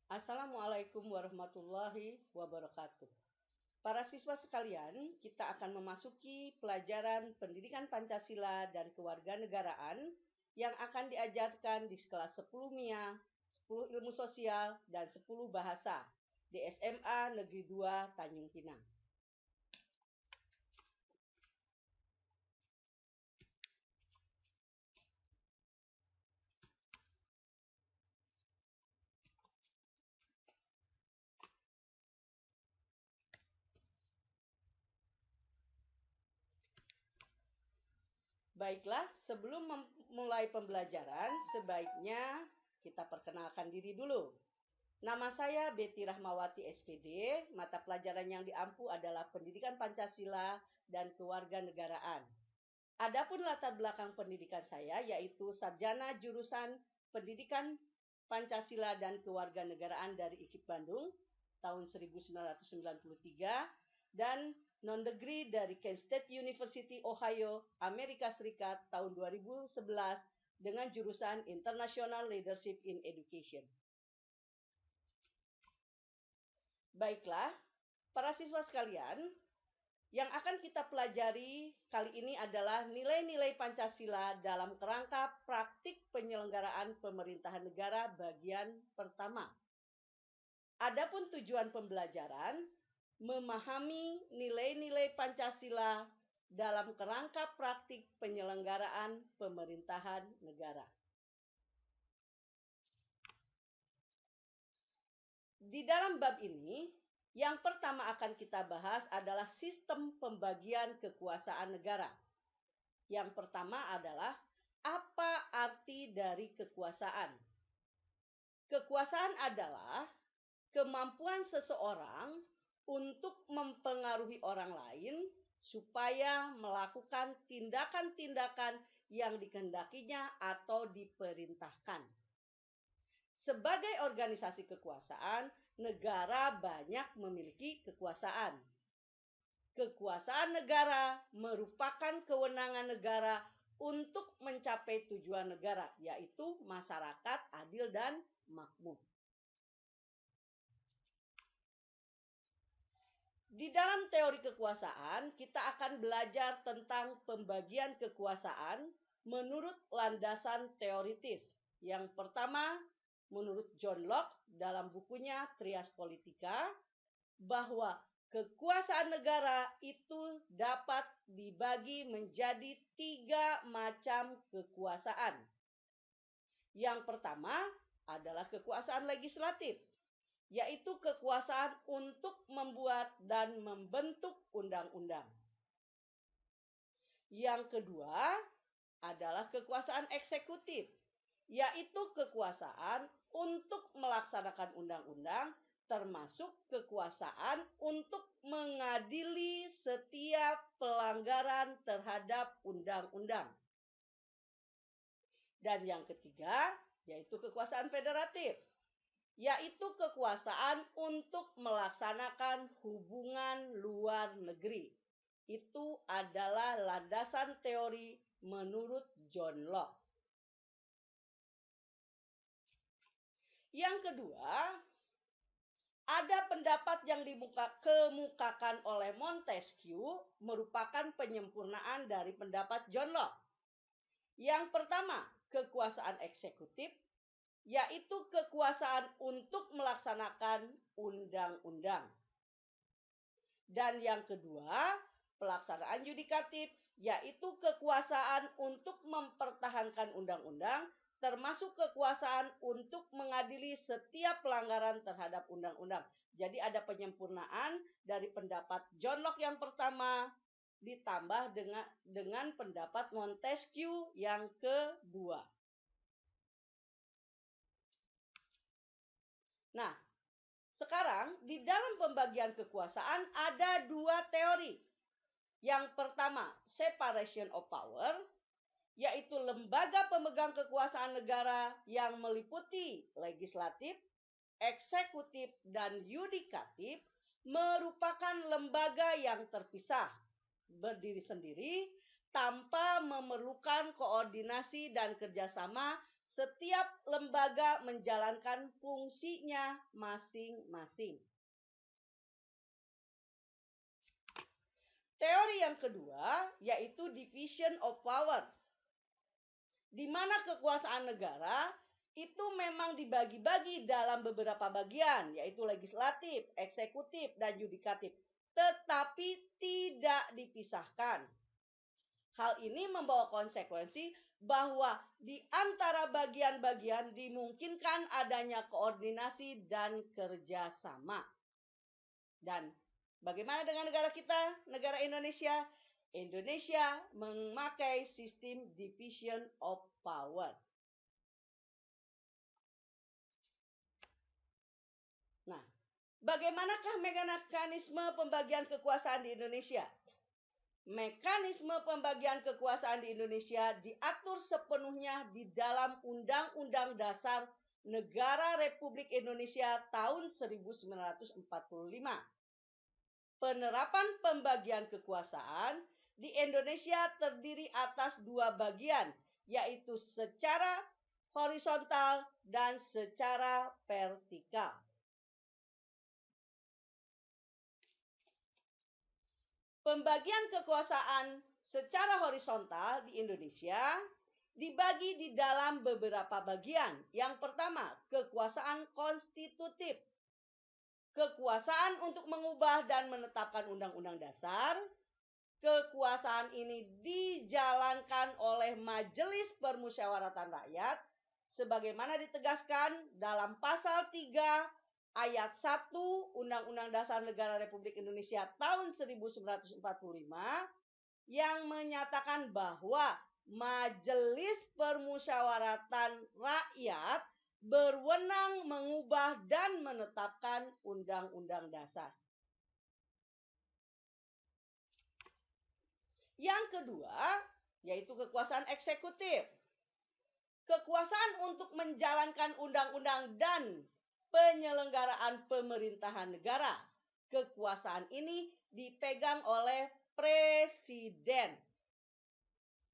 Assalamualaikum warahmatullahi wabarakatuh. Para siswa sekalian, kita akan memasuki pelajaran pendidikan Pancasila dan kewarganegaraan yang akan diajarkan di kelas 10 MIA, 10 ilmu sosial, dan 10 bahasa di SMA Negeri 2 Tanjung Pinang. Baiklah, sebelum memulai pembelajaran, sebaiknya kita perkenalkan diri dulu. Nama saya Betty Rahmawati SPD, mata pelajaran yang diampu adalah Pendidikan Pancasila dan Kewarganegaraan. Adapun latar belakang pendidikan saya yaitu sarjana jurusan Pendidikan Pancasila dan Kewarganegaraan dari IKIP Bandung tahun 1993 dan non-degree dari Kent State University Ohio, Amerika Serikat tahun 2011 dengan jurusan International Leadership in Education. Baiklah, para siswa sekalian, yang akan kita pelajari kali ini adalah nilai-nilai Pancasila dalam kerangka praktik penyelenggaraan pemerintahan negara bagian pertama. Adapun tujuan pembelajaran, memahami nilai-nilai Pancasila dalam kerangka praktik penyelenggaraan pemerintahan negara. Di dalam bab ini, yang pertama akan kita bahas adalah sistem pembagian kekuasaan negara. Yang pertama adalah apa arti dari kekuasaan? Kekuasaan adalah kemampuan seseorang untuk mempengaruhi orang lain supaya melakukan tindakan-tindakan yang dikehendakinya atau diperintahkan. Sebagai organisasi kekuasaan, negara banyak memiliki kekuasaan. Kekuasaan negara merupakan kewenangan negara untuk mencapai tujuan negara, yaitu masyarakat adil dan makmur. Di dalam teori kekuasaan, kita akan belajar tentang pembagian kekuasaan menurut landasan teoritis. Yang pertama, menurut John Locke dalam bukunya Trias Politica, bahwa kekuasaan negara itu dapat dibagi menjadi 3 macam kekuasaan. Yang pertama adalah kekuasaan legislatif, yaitu kekuasaan untuk membuat dan membentuk undang-undang. Yang kedua adalah kekuasaan eksekutif, yaitu kekuasaan untuk melaksanakan undang-undang, termasuk kekuasaan untuk mengadili setiap pelanggaran terhadap undang-undang. Dan yang ketiga, yaitu kekuasaan federatif, yaitu kekuasaan untuk melaksanakan hubungan luar negeri. Itu adalah landasan teori menurut John Locke. Yang kedua, ada pendapat yang dikemukakan oleh Montesquieu merupakan penyempurnaan dari pendapat John Locke. Yang pertama, kekuasaan eksekutif, yaitu kekuasaan untuk melaksanakan undang-undang. Dan yang kedua, pelaksanaan yudikatif, yaitu kekuasaan untuk mempertahankan undang-undang, termasuk kekuasaan untuk mengadili setiap pelanggaran terhadap undang-undang. Jadi ada penyempurnaan dari pendapat John Locke yang pertama ditambah dengan pendapat Montesquieu yang kedua. Nah, sekarang di dalam pembagian kekuasaan ada 2 teori. Yang pertama, separation of power, yaitu lembaga pemegang kekuasaan negara yang meliputi legislatif, eksekutif, dan yudikatif merupakan lembaga yang terpisah, berdiri sendiri, tanpa memerlukan koordinasi dan kerjasama setiap lembaga menjalankan fungsinya masing-masing. Teori yang kedua yaitu division of power, di mana kekuasaan negara itu memang dibagi-bagi dalam beberapa bagian, yaitu legislatif, eksekutif, dan yudikatif, tetapi tidak dipisahkan. Hal ini membawa konsekuensi bahwa di antara bagian-bagian dimungkinkan adanya koordinasi dan kerjasama. Dan bagaimana dengan negara kita, negara Indonesia? Indonesia memakai sistem division of power. Nah, bagaimanakah mekanisme pembagian kekuasaan di Indonesia? Mekanisme pembagian kekuasaan di Indonesia diatur sepenuhnya di dalam Undang-Undang Dasar Negara Republik Indonesia tahun 1945. Penerapan pembagian kekuasaan di Indonesia terdiri atas dua bagian, yaitu secara horizontal dan secara vertikal. Pembagian kekuasaan secara horizontal di Indonesia dibagi di dalam beberapa bagian. Yang pertama, kekuasaan konstitutif. Kekuasaan untuk mengubah dan menetapkan undang-undang dasar. Kekuasaan ini dijalankan oleh Majelis Permusyawaratan Rakyat sebagaimana ditegaskan dalam pasal 3 ayat 1 Undang-Undang Dasar Negara Republik Indonesia tahun 1945 yang menyatakan bahwa Majelis Permusyawaratan Rakyat berwenang mengubah dan menetapkan undang-undang dasar. Yang kedua, yaitu kekuasaan eksekutif. Kekuasaan untuk menjalankan undang-undang dan penyelenggaraan pemerintahan negara. Kekuasaan ini dipegang oleh Presiden.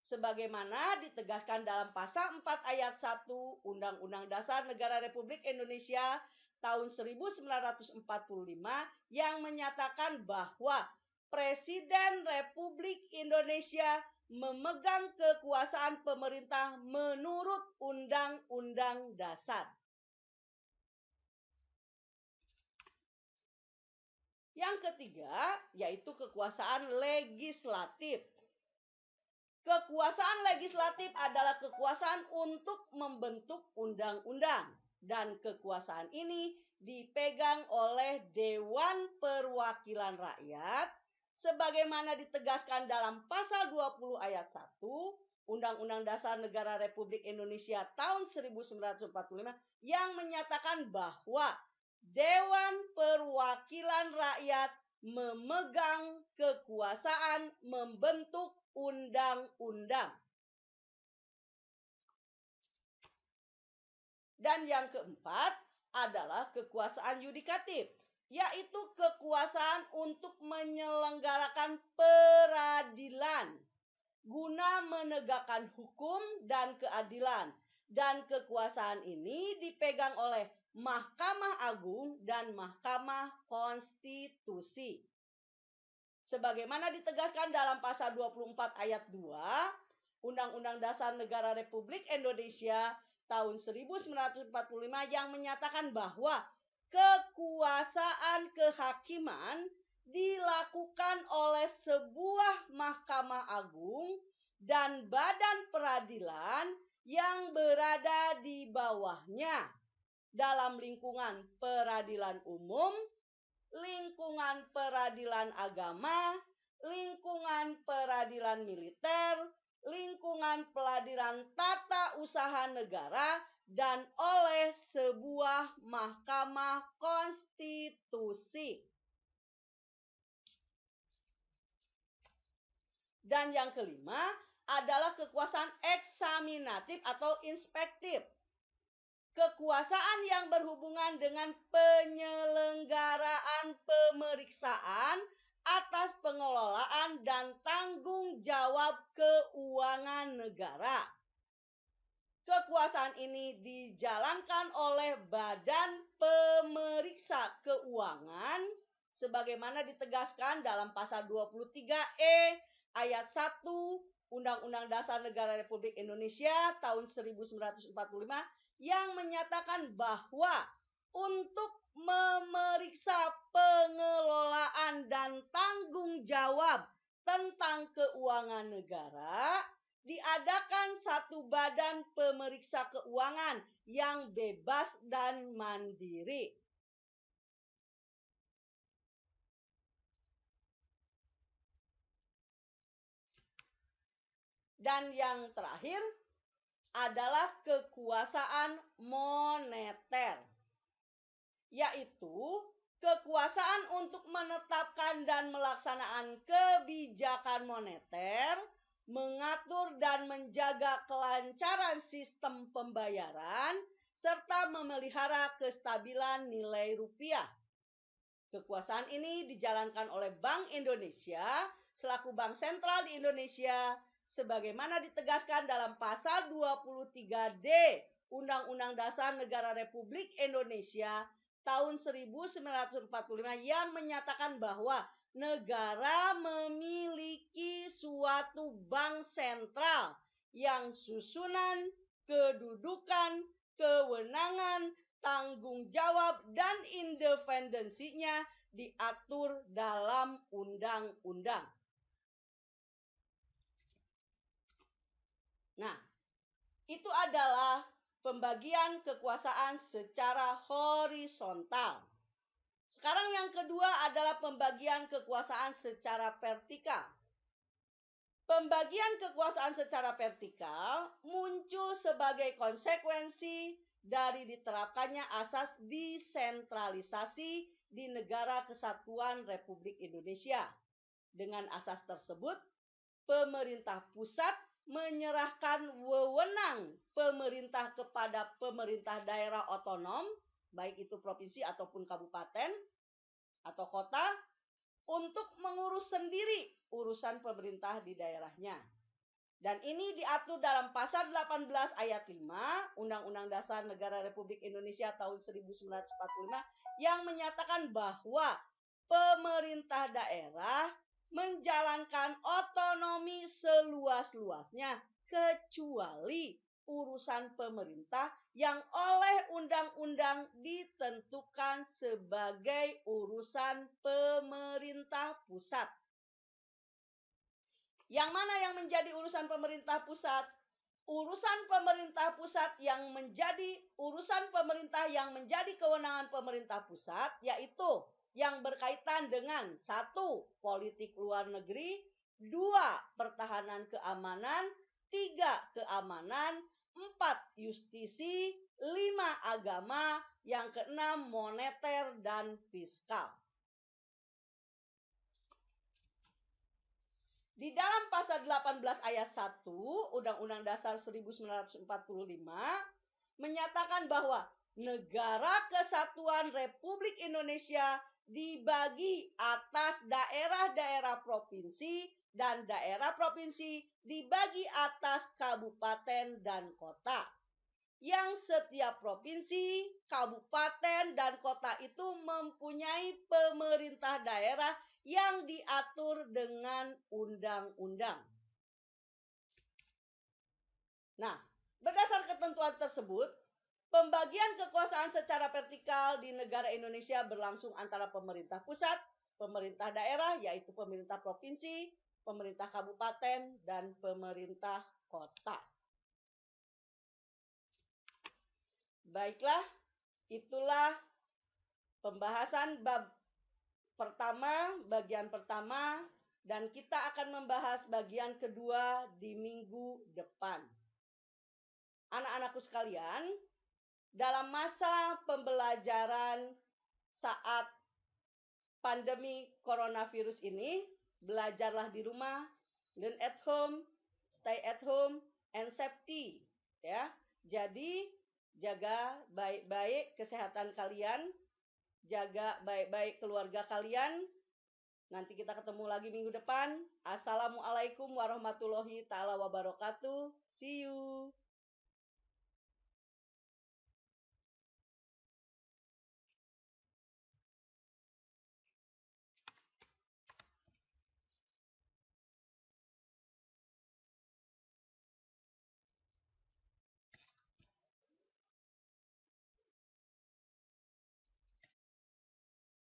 Sebagaimana ditegaskan dalam pasal 4 ayat 1 Undang-Undang Dasar Negara Republik Indonesia tahun 1945 yang menyatakan bahwa Presiden Republik Indonesia memegang kekuasaan pemerintah menurut Undang-Undang Dasar. Yang ketiga, yaitu kekuasaan legislatif. Kekuasaan legislatif adalah kekuasaan untuk membentuk undang-undang. Dan kekuasaan ini dipegang oleh Dewan Perwakilan Rakyat sebagaimana ditegaskan dalam pasal 20 ayat 1 Undang-Undang Dasar Negara Republik Indonesia tahun 1945 yang menyatakan bahwa Dewan Perwakilan Rakyat memegang kekuasaan membentuk undang-undang. Dan yang keempat adalah kekuasaan yudikatif, yaitu kekuasaan untuk menyelenggarakan peradilan guna menegakkan hukum dan keadilan. Dan kekuasaan ini dipegang oleh Mahkamah Agung dan Mahkamah Konstitusi. Sebagaimana ditegaskan dalam pasal 24 ayat 2 Undang-Undang Dasar Negara Republik Indonesia tahun 1945 yang menyatakan bahwa kekuasaan kehakiman dilakukan oleh sebuah Mahkamah Agung dan badan peradilan yang berada di bawahnya dalam lingkungan peradilan umum, lingkungan peradilan agama, lingkungan peradilan militer, lingkungan peradilan tata usaha negara, dan oleh sebuah Mahkamah Konstitusi. Dan yang kelima adalah kekuasaan eksaminatif atau inspektif. Kekuasaan yang berhubungan dengan penyelenggaraan pemeriksaan atas pengelolaan dan tanggung jawab keuangan negara. Kekuasaan ini dijalankan oleh Badan Pemeriksa Keuangan sebagaimana ditegaskan dalam pasal 23E ayat 1 Undang-Undang Dasar Negara Republik Indonesia tahun 1945 yang menyatakan bahwa untuk memeriksa pengelolaan dan tanggung jawab tentang keuangan negara, diadakan satu badan pemeriksa keuangan yang bebas dan mandiri. Dan yang terakhir adalah kekuasaan moneter, yaitu kekuasaan untuk menetapkan dan melaksanakan kebijakan moneter, mengatur dan menjaga kelancaran sistem pembayaran, serta memelihara kestabilan nilai rupiah. Kekuasaan ini dijalankan oleh Bank Indonesia selaku bank sentral di Indonesia sebagaimana ditegaskan dalam pasal 23D Undang-Undang Dasar Negara Republik Indonesia tahun 1945 yang menyatakan bahwa negara memiliki suatu bank sentral yang susunan, kedudukan, kewenangan, tanggung jawab, dan independensinya diatur dalam undang-undang. Nah, itu adalah pembagian kekuasaan secara horizontal. Sekarang yang kedua adalah pembagian kekuasaan secara vertikal. Pembagian kekuasaan secara vertikal muncul sebagai konsekuensi dari diterapkannya asas desentralisasi di Negara Kesatuan Republik Indonesia. Dengan asas tersebut, pemerintah pusat menyerahkan wewenang pemerintah kepada pemerintah daerah otonom, baik itu provinsi ataupun kabupaten atau kota, untuk mengurus sendiri urusan pemerintah di daerahnya. Dan ini diatur dalam pasal 18 ayat 5 Undang-Undang Dasar Negara Republik Indonesia tahun 1945 yang menyatakan bahwa pemerintah daerah menjalankan otonomi seluas-luasnya kecuali urusan pemerintah yang oleh undang-undang ditentukan sebagai urusan pemerintah pusat. Yang mana yang menjadi urusan pemerintah pusat? Urusan pemerintah pusat yang menjadi kewenangan pemerintah pusat yaitu yang berkaitan dengan 1. Politik luar negeri, 2. Pertahanan keamanan, 3. Keamanan, 4. Justisi, 5. Agama, yang ke-6 moneter dan fiskal. Di dalam pasal 18 ayat 1 Undang-Undang Dasar 1945 menyatakan bahwa Negara Kesatuan Republik Indonesia dibagi atas daerah-daerah provinsi dan daerah provinsi dibagi atas kabupaten dan kota. Yang setiap provinsi, kabupaten, dan kota itu mempunyai pemerintah daerah yang diatur dengan undang-undang. Nah, berdasar ketentuan tersebut, pembagian kekuasaan secara vertikal di negara Indonesia berlangsung antara pemerintah pusat, pemerintah daerah, yaitu pemerintah provinsi, pemerintah kabupaten, dan pemerintah kota. Baiklah, itulah pembahasan bab pertama, bagian pertama, dan kita akan membahas bagian kedua di minggu depan. Anak-anakku sekalian, dalam masa pembelajaran saat pandemi coronavirus ini, belajarlah di rumah, learn at home, stay at home, and safety. Ya, jadi jaga baik-baik kesehatan kalian, jaga baik-baik keluarga kalian. Nanti kita ketemu lagi minggu depan. Assalamualaikum warahmatullahi taala wabarakatuh. See you.